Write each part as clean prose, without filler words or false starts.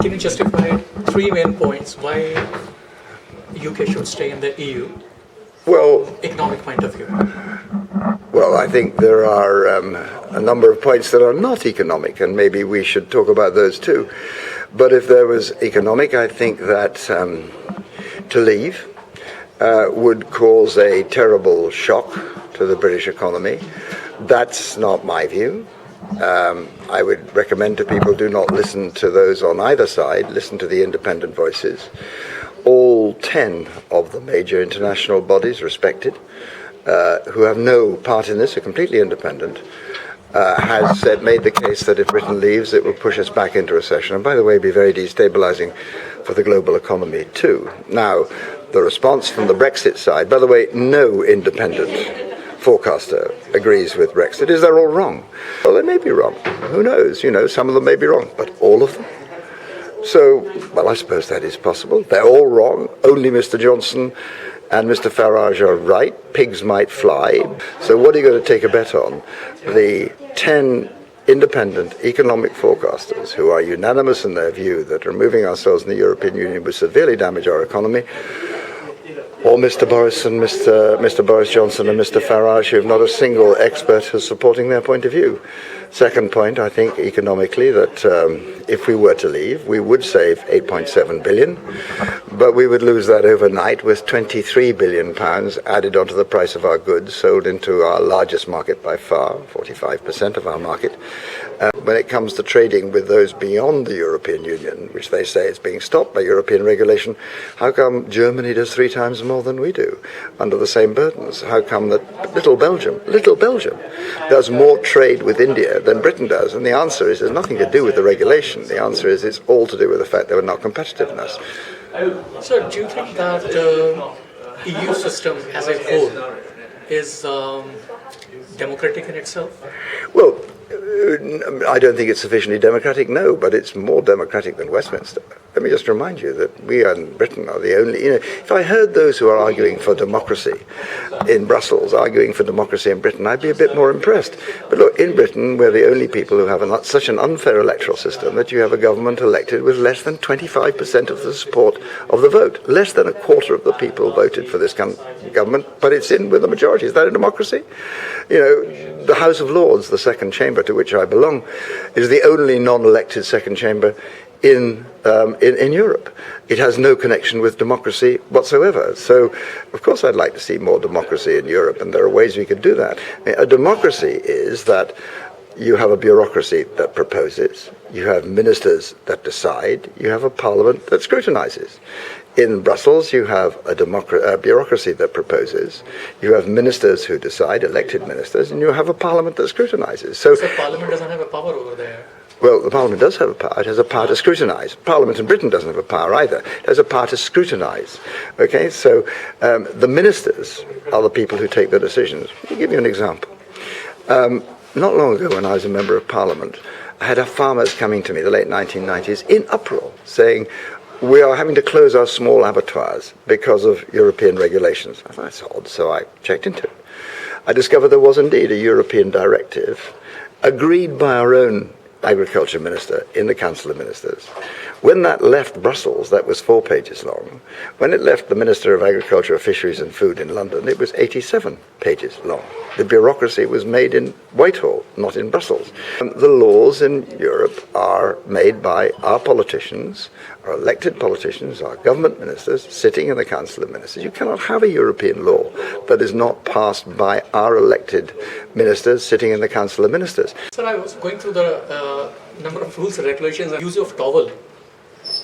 Can you justify three main points why UK should stay in the EU? Well, Economic point of view. well, I think there are a number of points that are not economic, and maybe we should talk about those too. But if there was economic, I think that to leave would cause a terrible shock to the British economy. That's not my view. I would recommend to people do not listen to those on either side, listen to the independent voices. All 10 of the major international bodies respected, who have no part in this, are completely independent, has made the case that if Britain leaves, it will push us back into recession. And by the way, be very destabilizing for the global economy too. Now, the response from the Brexit side, by the way, no independent forecaster agrees with Brexit. Is they're all wrong? Well, they may be wrong. Who knows? Some of them may be wrong, but all of them? So, well, I suppose that is possible. They're all wrong. Only Mr. Johnson and Mr. Farage are right. Pigs might fly. So what are you going to take a bet on? The 10 independent economic forecasters who are unanimous in their view that removing ourselves in the European Union would severely damage our economy, or Mr. Boris and Mr. Boris Johnson and Mr. Farage, who have not a single expert who's supporting their point of view. Second point, I think economically that if we were to leave, we would save 8.7 billion, but we would lose that overnight with 23 billion pounds added onto the price of our goods sold into our largest market by far, 45% of our market. When it comes to trading with those beyond the European Union, which they say is being stopped by European regulation, how come Germany does 3 times more than we do under the same burdens? How come that little Belgium does more trade with India than Britain does? And the answer is there's nothing to do with the regulation. The answer is it's all to do with the fact that we're not competitive enough. So do you think that the EU system as a whole is democratic in itself? Well, I don't think it's sufficiently democratic, no, but it's more democratic than Westminster. Let me just remind you that we in Britain are the only, if I heard those who are arguing for democracy in Brussels arguing for democracy in Britain, I'd be a bit more impressed. But look, in Britain, we're the only people who have such an unfair electoral system that you have a government elected with less than 25% of the support of the vote. Less than a quarter of the people voted for this government, but it's in with a majority. Is that a democracy? The House of Lords, the second chamber to which I belong, is the only non-elected second chamber in Europe. It has no connection with democracy whatsoever. So, of course, I'd like to see more democracy in Europe, and there are ways we could do that. A democracy is that you have a bureaucracy that proposes, you have ministers that decide, you have a parliament that scrutinizes. In Brussels, you have a bureaucracy that proposes, you have ministers who decide, elected ministers, and you have a parliament that scrutinizes. So Parliament doesn't have a power over there. Well, the Parliament does have a power. It has a power to scrutinise. Parliament in Britain doesn't have a power either. It has a power to scrutinise. Okay, so the ministers are the people who take the decisions. Let me give you an example. Not long ago, when I was a member of Parliament, I had farmers coming to me, the late 1990s, in uproar, saying, we are having to close our small abattoirs because of European regulations. I thought, that's odd, so I checked into it. I discovered there was indeed a European directive agreed by our own agriculture minister in the Council of Ministers. When that left Brussels, that was 4 pages long. When it left the Minister of Agriculture, Fisheries and Food in London, it was 87 pages long. The bureaucracy was made in Whitehall, not in Brussels. The laws in Europe are made by our politicians, our elected politicians, our government ministers, sitting in the Council of Ministers. You cannot have a European law that is not passed by our elected ministers sitting in the Council of Ministers. Sir, I was going through the number of rules and regulations on use of towel.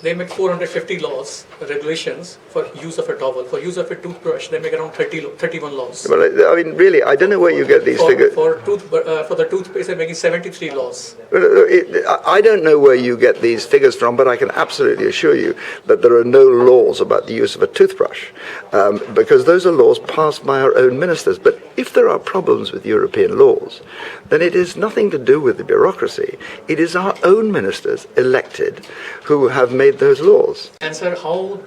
They make 450 laws, regulations for use of a towel. For use of a toothbrush, they make around 31 laws. Well, I mean, really, I don't know where you get these figures. For the toothpaste, they're making 73 laws. I don't know where you get these figures from, but I can absolutely assure you that there are no laws about the use of a toothbrush, because those are laws passed by our own ministers. But if there are problems with European laws, then it is nothing to do with the bureaucracy. It is our own ministers elected who have made made those laws. And sir, how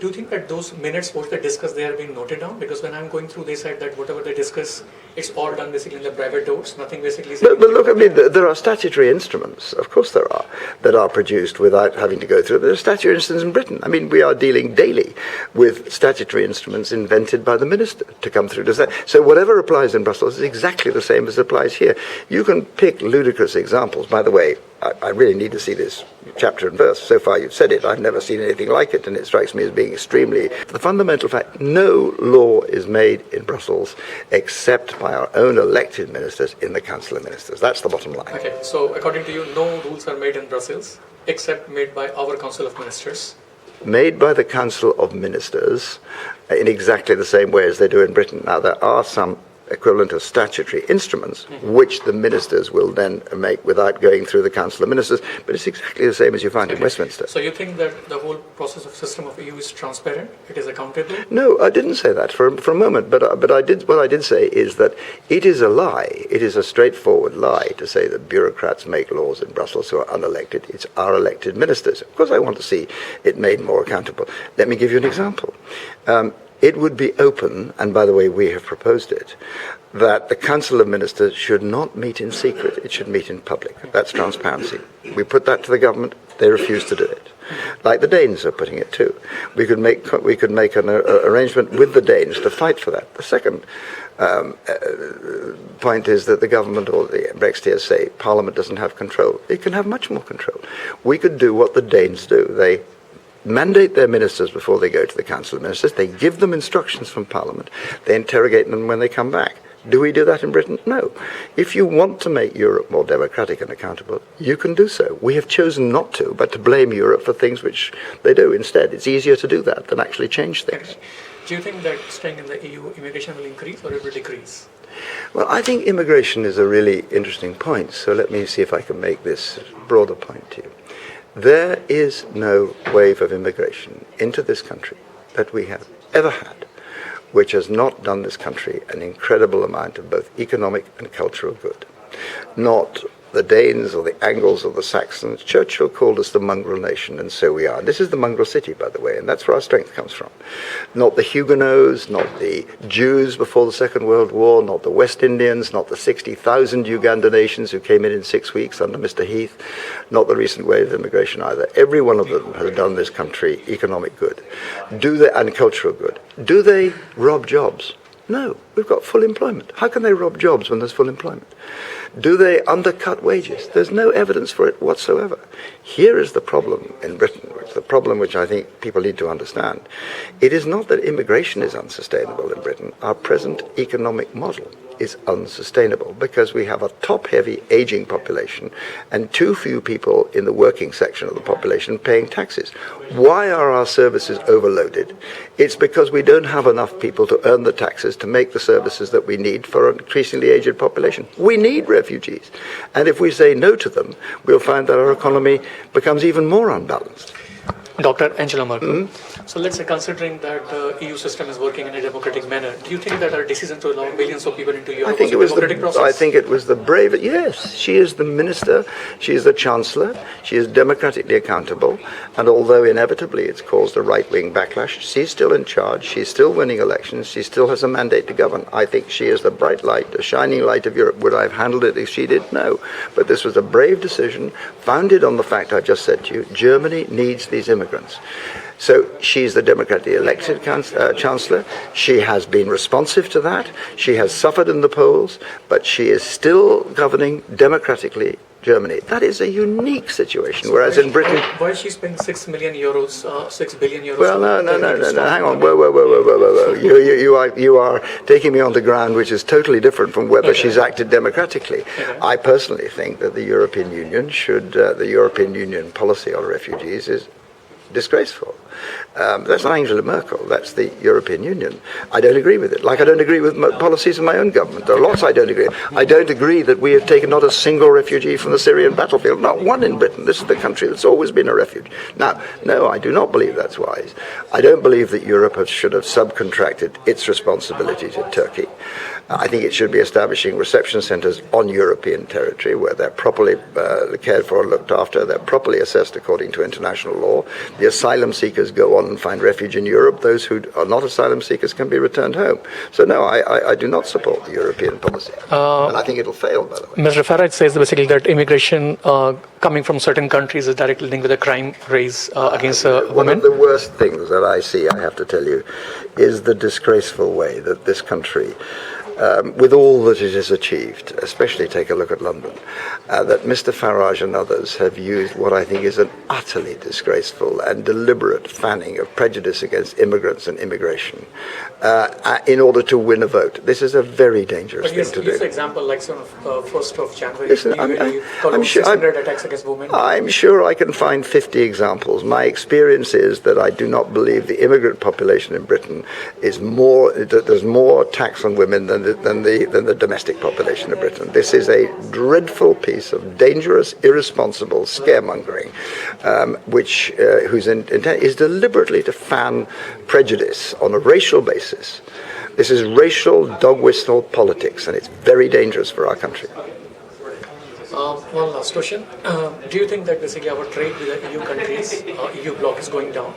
do you think that those minutes what they discuss, they are being noted down? Because when I'm going through, they said that whatever they discuss, it's all done basically in the private doors. Nothing basically. But look, I mean, there are statutory instruments, of course there are, that are produced without having to go through. There are statutory instruments in Britain. I mean, we are dealing daily with statutory instruments invented by the minister to come through. So whatever applies in Brussels is exactly the same as applies here. You can pick ludicrous examples. By the way, I really need to see this chapter and verse. So far you've said it. I've never seen anything like it, and it strikes me as being extremely... The fundamental fact, no law is made in Brussels except by our own elected ministers in the Council of Ministers. That's the bottom line. Okay, so according to you, no rules are made in Brussels except made by our Council of Ministers. Made by the Council of Ministers in exactly the same way as they do in Britain. Now, there are some equivalent of statutory instruments, which the ministers will then make without going through the Council of Ministers, but it's exactly the same as you find in Westminster. So you think that the whole process of system of EU is transparent? It is accountable? No, I didn't say that for a moment, but what I did say is that it is a lie. It is a straightforward lie to say that bureaucrats make laws in Brussels who are unelected. It's our elected ministers. Of course, I want to see it made more accountable. Let me give you an example. It would be open, and by the way, we have proposed it, that the Council of Ministers should not meet in secret, it should meet in public. That's transparency. We put that to the government, they refuse to do it. Like the Danes are putting it too. We could make an arrangement with the Danes to fight for that. The second point is that the government or the Brexiteers say Parliament doesn't have control. It can have much more control. We could do what the Danes do. They mandate their ministers before they go to the Council of Ministers. They give them instructions from Parliament. They interrogate them when they come back. Do we do that in Britain? No. If you want to make Europe more democratic and accountable, you can do so. We have chosen not to, but to blame Europe for things which they do instead. It's easier to do that than actually change things. Okay. Do you think that staying in the EU, immigration will increase or it will decrease? Well, I think immigration is a really interesting point, so let me see if I can make this broader point to you. There is no wave of immigration into this country that we have ever had which has not done this country an incredible amount of both economic and cultural good. Not the Danes or the Angles or the Saxons. Churchill called us the mongrel nation, and so we are. And this is the mongrel city, by the way, and that's where our strength comes from. Not the Huguenots, not the Jews before the Second World War, not the West Indians, not the 60,000 Uganda nations who came in 6 weeks under Mr. Heath, not the recent wave of immigration either. Every one of them has done this country economic good. And cultural good. Do they rob jobs? No, we've got full employment. How can they rob jobs when there's full employment? Do they undercut wages? There's no evidence for it whatsoever. Here is the problem in Britain, the problem which I think people need to understand. It is not that immigration is unsustainable in Britain. Our present economic model is unsustainable because we have a top-heavy aging population and too few people in the working section of the population paying taxes. Why are our services overloaded? It's because we don't have enough people to earn the taxes to make the services that we need for an increasingly aged population. We need refugees. And if we say no to them, we'll find that our economy becomes even more unbalanced. Dr. Angela Merkel. So let's say considering that the EU system is working in a democratic manner, do you think that our decision to allow millions of people into Europe was a democratic process? I think it was the brave. Yes, she is the minister, she is the chancellor, she is democratically accountable, and although inevitably it's caused a right-wing backlash, she's still in charge, she's still winning elections, she still has a mandate to govern. I think she is the bright light, the shining light of Europe. Would I have handled it if she did? No. But this was a brave decision, founded on the fact I just said to you, Germany needs these immigrants. So she's the democratically elected chancellor. She has been responsive to that. She has suffered in the polls, but she is still governing democratically Germany. That is a unique situation, whereas in Britain... Why is she spending 6 billion euros? Well, no, hang on. Whoa. You are taking me on the ground which is totally different from whether she's acted democratically. Okay. I personally think that the European Union the European Union policy on refugees is disgraceful. That's not Angela Merkel, that's the European Union. I don't agree with it, like I don't agree with policies of my own government. There are lots I don't agree with. I don't agree that we have taken not a single refugee from the Syrian battlefield, not one in Britain. This is the country that's always been a refuge. Now, no, I do not believe that's wise. I don't believe that Europe should have subcontracted its responsibility to Turkey. I think it should be establishing reception centres on European territory where they're properly cared for and looked after, they're properly assessed according to international law. The asylum seekers go on and find refuge in Europe. Those who are not asylum seekers can be returned home. So no, I do not support the European policy. And I think it'll fail, by the way. Mr. Farage says basically that immigration coming from certain countries is directly linked with a crime raise against women. One of the worst things that I see, I have to tell you, is the disgraceful way that this country, with all that it has achieved, especially take a look at London, that Mr. Farage and others have used what I think is an utterly disgraceful and deliberate fanning of prejudice against immigrants and immigration in order to win a vote. This is a very dangerous thing to do. Use an example like sort of 1st of January. Listen, I'm sure 600 attacks against women. I'm sure I can find 50 examples. My experience is that I do not believe the immigrant population in Britain is more. There's more attacks on women than the domestic population of Britain. This is a dreadful piece of dangerous, irresponsible scaremongering, whose intent is deliberately to fan prejudice on a racial basis. This is racial dog whistle politics, and it's very dangerous for our country. One last question. Do you think that basically our trade with the EU countries, EU bloc is going down,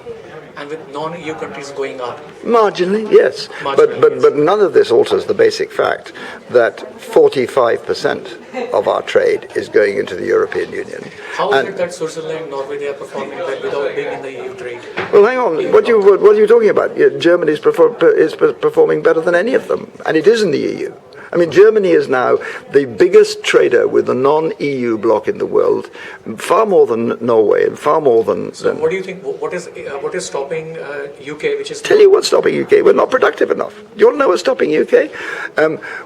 and with non-EU countries going up? Marginally, yes. But none of this alters the basic fact that 45% of our trade is going into the European Union. How is it that Switzerland, Norway, they are performing well without being in the EU trade? Well, hang on. What are you talking about? Germany is performing better than any of them, and it is in the EU. I mean, Germany is now the biggest trader with the non-EU bloc in the world, far more than Norway and far more than... So what do you think, what is stopping UK, which is... Tell you what's stopping UK. We're not productive enough. Do you want to know what's stopping UK?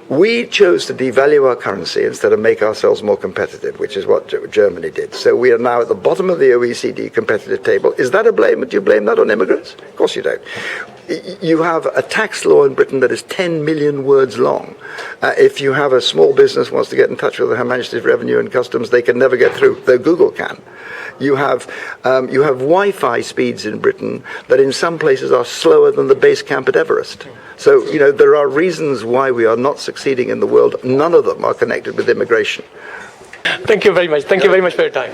We chose to devalue our currency instead of make ourselves more competitive, which is what Germany did. So we are now at the bottom of the OECD competitive table. Is that a blame? Do you blame that on immigrants? Of course you don't. You have a tax law in Britain that is 10 million words long. If you have a small business wants to get in touch with Her Majesty's Revenue and Customs, they can never get through, though Google can. You have Wi-Fi speeds in Britain that in some places are slower than the base camp at Everest. So, there are reasons why we are not succeeding in the world. None of them are connected with immigration. Thank you very much. Thank you very much for your time.